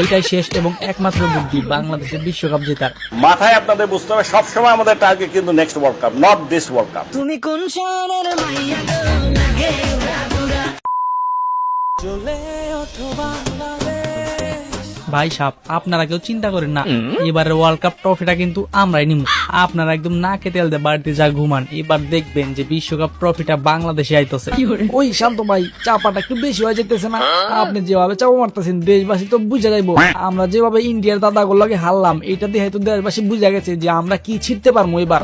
এটাই শেষ এবং একমাত্র বুদ্ধি বাংলাদেশের বিশ্বকাপ জেতার। মাথায় আপনাদের বুঝতে হবে সবসময় আমাদের টার্গেট কিন্তু next world cup, not this world cup. তুমি কোন শহরের মাইয়া গো লাগে উড়াদুরা চলে ওঠো বাংলাদেশ। ভাই সাহেব, আপনারা কেউ চিন্তা করেন না, এবারে ওয়ার্ল্ড কাপ ট্রফিটা কিন্তু আমরাই নিব। আপনারা একদম নাকে তেল দিয়ে বাড়িতে যা ঘুমান, এবার দেখবেন যে বিশ্বকাপ ট্রফিটা বাংলাদেশে আইতেছে। ওই শান্ত ভাই, চাপাটা একটু বেশি হয়ে যেতেছে না? আপনি যেভাবে চাপা মারতেছেন দেশবাসী তো বুঝে যাইবো। আমরা যেভাবে ইন্ডিয়ার দাদাগুলোকে হারলাম, এটা দিয়ে হয়তো দেশবাসী বুঝে গেছে যে আমরা কি ছিটতে পারবো এবার।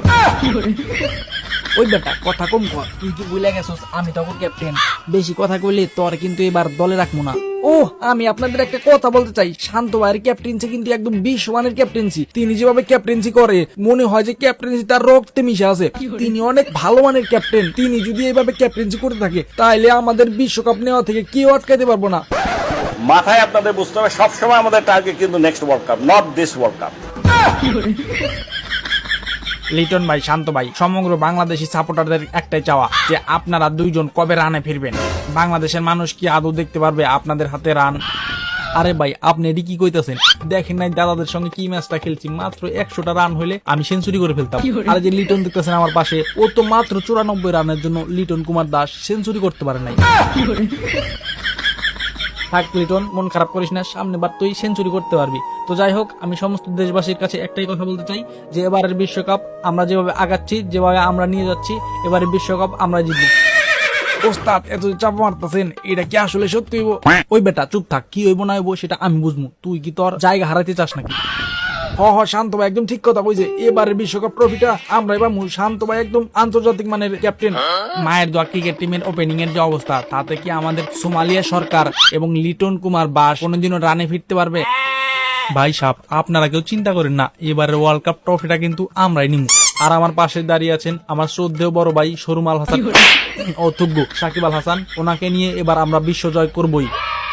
ওই বেটা কথা কম কর, তুই কি বুঝলে গেছিস আমি তখন ক্যাপ্টেন। বেশি কথা কইলে তোর কিন্তু এবার দলে রাখবো না। ও আমি আপনাদের একটা কথা বলতে চাই, শান্ত ভাইয়ের ক্যাপ্টেন্সি কিন্তু একদম বিশ্বমানের ক্যাপ্টেন্সি। তিনি যেভাবে ক্যাপ্টেন্সি করে মনে হয় যে ক্যাপ্টেন্সি তার রক্তে মিশে আছে। তিনি অনেক ভালো মানের ক্যাপ্টেন। তিনি যদি এইভাবে ক্যাপ্টেন্সি করে থাকে তাহলে আমাদের বিশ্বকাপ নেওয়া থেকে কেউ আটকাতে পারবো না। মাথায় আপনাদের বুঝতে হবে সবসময় আমাদের টার্গেট কিন্তু next world cup, not this world cup. Liton ভাই, শান্ত ভাই, সমগ্র বাংলাদেশি সাপোর্টারদের একটাই চাওয়া যে আপনারা দুইজন কবে রানে ফিরবেন। বাংলাদেশের মানুষ কি আদৌ দেখতে পারবে আপনাদের হাতে রান? আরে ভাই, আপনি এটি কি কইতাছেন? দেখেন নাই দাদাদের সঙ্গে কি ম্যাচটা খেলছি, মাত্র 100টা রান হইলে আমি সেঞ্চুরি করে ফেলতাম। আর যে লিটন দেখতেছেন আমার পাশে, ও তো মাত্র 94 রানের জন্য লিটন কুমার দাস সেঞ্চুরি করতে পারে নাই। থাক লিটন, মন খারাপ করিস না, সামনে বার তুই সেঞ্চুরি করতে পারবি। তো যাই হোক, আমি সমস্ত দেশবাসীর কাছে একটাই কথা বলতে চাই যে এবারের বিশ্বকাপ আমরা যেভাবে আগাচ্ছি, যেভাবে আমরা নিয়ে যাচ্ছি, এবারের বিশ্বকাপ আমরা জিতবো। ওস্তাদ এত চাপ মারতেছেন, এটা কি আসলে সত্যি হইব? ওই বেটা চুপ থাক, কি হইব না হইব সেটা আমি বুঝবো। তুই কি তোর জায়গা হারাইতে চাস নাকি? হ শান্ত ভাই একদম ঠিক কথা কইছে। এবারের বিশ্বকাপ ট্রফিটা আমরা এবার শান্ত ভাই একদম আন্তর্জাতিক মানের ক্যাপ্টেন। মায়ের দোয়া ক্রিকেট টিমের ওপেনিং এর যে অবস্থা, তাতে কি আমাদের সোমালিয়া সরকার এবং লিটন কুমার দাস কোনোদিনও রানে ফিরতে পারবে? ভাই সাহেব, আপনারা কেউ চিন্তা করেন না, এবারে ওয়ার্ল্ড কাপ ট্রফিটা কিন্তু আমরাই নিব। আর আমার পাশে দাঁড়িয়ে আছেন আমার শ্রদ্ধেয় বড় ভাই সরুম আল হাসান ও তুগ্গ সাকিব আল হাসান। ওনাকে নিয়ে এবার আমরা বিশ্ব জয় করবই।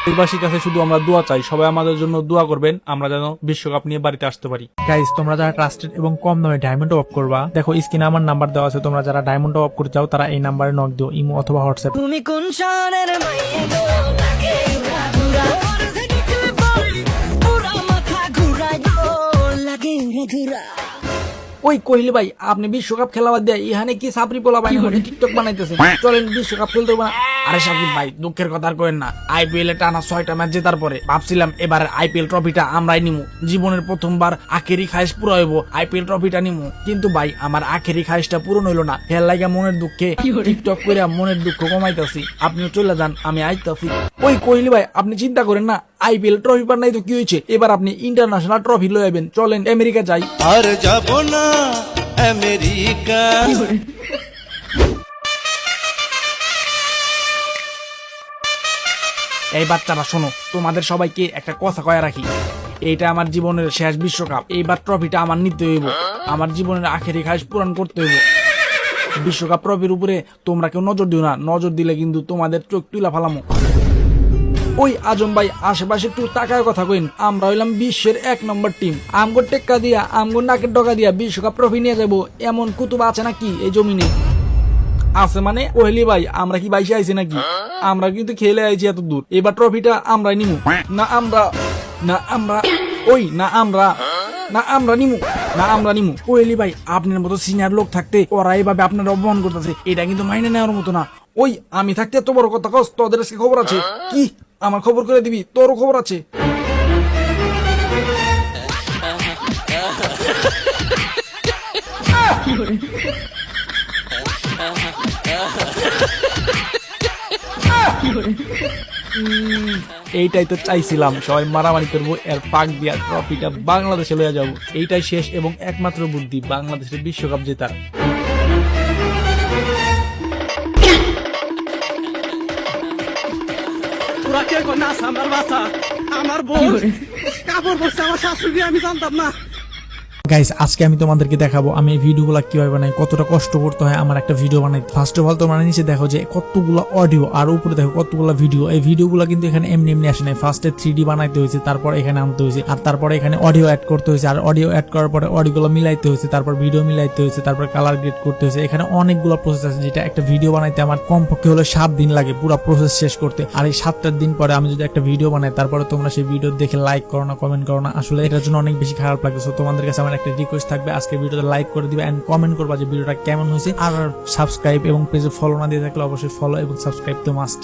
দেশবাসীর কাছে শুধু আমরা দোয়া চাই, সবাই আমাদের জন্য দোয়া করবেন, আমরা যেন বিশ্বকাপ নিয়ে বাড়িতে আসতে পারি। গাইস, তোমরা যারা ট্রাস্টেড এবং কম দামে ডায়মন্ড অফ করবা, দেখো স্ক্রিনে আমার নাম্বার দেওয়া আছে। তোমরা যারা ডায়মন্ড অফ করতে চাও তারা এই নাম্বারে নক দিও, ইমো অথবা হোয়াটসঅ্যাপ। তুমি কোন শহরের মাইয়া গো লাগে উড়াদুরা পুরা মাথা ঘুরাই গো লাগে উড়াদুরা। ওই কোহলি ভাই, আপনি বিশ্বকাপ খেলা বাদ দিয়ে এখানে কি সাপরি পোলা ভাই টিকটক বানাইতেছেন? চলেন বিশ্বকাপ খেলতে হবে না? আরে সাকিব ভাই, দুঃখের কথা আর করেন না। আইপিএল এ টানা 6টা ম্যাচ জেতার পরে ভাবছিলাম এবার আইপিএল ট্রফিটা আমরাই নিমু। জীবনের প্রথমবার আখেরি খাইশ পুরো হইব, আইপিএল ট্রফিটা নিমু। কিন্তু ভাই আমার আখেরি খাইশটা পূরণ হইল না। ফেল লাগা মনের দুঃখে টিকটক করে মনের দুঃখ কমাইতেছি। আপনিও চলে যান, আমি আইতাছি। ওই কোহলি ভাই, আপনি চিন্তা করেন না, আইপিএল ট্রফি পার নাই তো কি হয়েছে, এবার আপনি ইন্টারন্যাশনাল ট্রফি লয়ে যাবেন। চলেন আমেরিকা যাই। আর যাব না আমেরিকা। এই বাচ্চারা শোনো, তোমাদের সবাইকে একটা কথা কয়ে রাখি, এইটা আমার জীবনের শেষ বিশ্বকাপ। এইবার ট্রফিটা আমার নিতে হইব, আমার জীবনের আখেরি খাইশ পূরণ করতে হইব। বিশ্বকাপ ট্রফির উপরে তোমরা কেউ নজর দিও না, নজর দিলে কিন্তু তোমাদের চোখ তুলা ফালামো। ওই আজম ভাই, আশেপাশে একটু টাকার কথা কইন। আমরা হইলাম বিশ্বের 1 নম্বর টিম। আমগো টেক্কা দিয়া, আমগো নাকের ডকা দিয়া বিশ্বকাপ ট্রফি নিয়ে যাবো এমন কুতুব আছে নাকি এই জমিনে? আছে মানে কোহলি ভাই, আমরা কি বাইশে আইছি নাকি? আমরা কিন্তু খেলে আইছি এত দূর, এবার ট্রফিটা আমরাই নিমু। না আমরা নিমু। কোহলি ভাই, আপনার মতো সিনিয়র লোক থাকতে ওরা এইভাবে আপনার অপমান করতেছে, এটা কিন্তু মাইনে নেওয়ার মতো না। ওই আমি থাকতে এত বড় কথা কস, তোদের আজকে খবর আছে? কি আমার খবর করে দিবি? তোরও খবর আছে? এইটাই তো চাইছিলাম, সবাই মারামারি করবো, এর পাক দিয়া ট্রফিটা বাংলাদেশে লইয়া যাবো। এইটাই শেষ এবং একমাত্র বুদ্ধি বাংলাদেশের বিশ্বকাপ জেতার। তোরা কে কো না আমার বাসা, আমার বউ কাপড় পরছে আমার শাশুড়ি, আমি জানতাম না। গাইস আজকে আমি তোমাদেরকে দেখাবো আমি এই ভিডিওগুলো কিভাবে বানাই, কতটা কষ্ট করতে হয় আমার একটা ভিডিও বানাইতে। ফার্স্ট অফ অল তোমরা নিচে দেখো যে কতগুলো অডিও আর উপরে দেখো কতগুলো ভিডিও। এই ভিডিওগুলো কিন্তু এখানে এমনি এমনি আসে নাই, ফার্স্টে 3D বানাইতে হয়েছে, তারপর এখানে আনতে হয়েছে, আর তারপরে এখানে অডিও অ্যাড করতে হয়েছে, আর অডিও অ্যাড করার পরে অডিওগুলো মিলাইতে হয়েছে, তারপর ভিডিও মিলাইতে হয়েছে, তারপর কালার গ্রেড করতে হয়েছে। এখানে অনেকগুলো প্রসেস আছে, যেটা একটা ভিডিও বানাইতে আমার কমপক্ষে হলো 7 দিন লাগে পুরো প্রসেস শেষ করতে। আর এই 7টা দিন পরে আমি যদি একটা ভিডিও বানাই, তারপরে তোমরা সেই ভিডিও দেখে লাইক করো না, কমেন্ট করো না, আসলে এটার জন্য অনেক বেশি খারাপ লাগে। সো তোমাদের কাছে আমার একটা রিকোয়েস্ট থাকবে, আজকে ভিডিওতে লাইক করে দিবে এন্ড কমেন্ট করবা যে ভিডিওটা কেমন হয়েছে। আর সাবস্ক্রাইব এবং পেজে ফলো না দিয়ে থাকলে অবশ্যই ফলো এবং সাবস্ক্রাইব তো মাস্ট।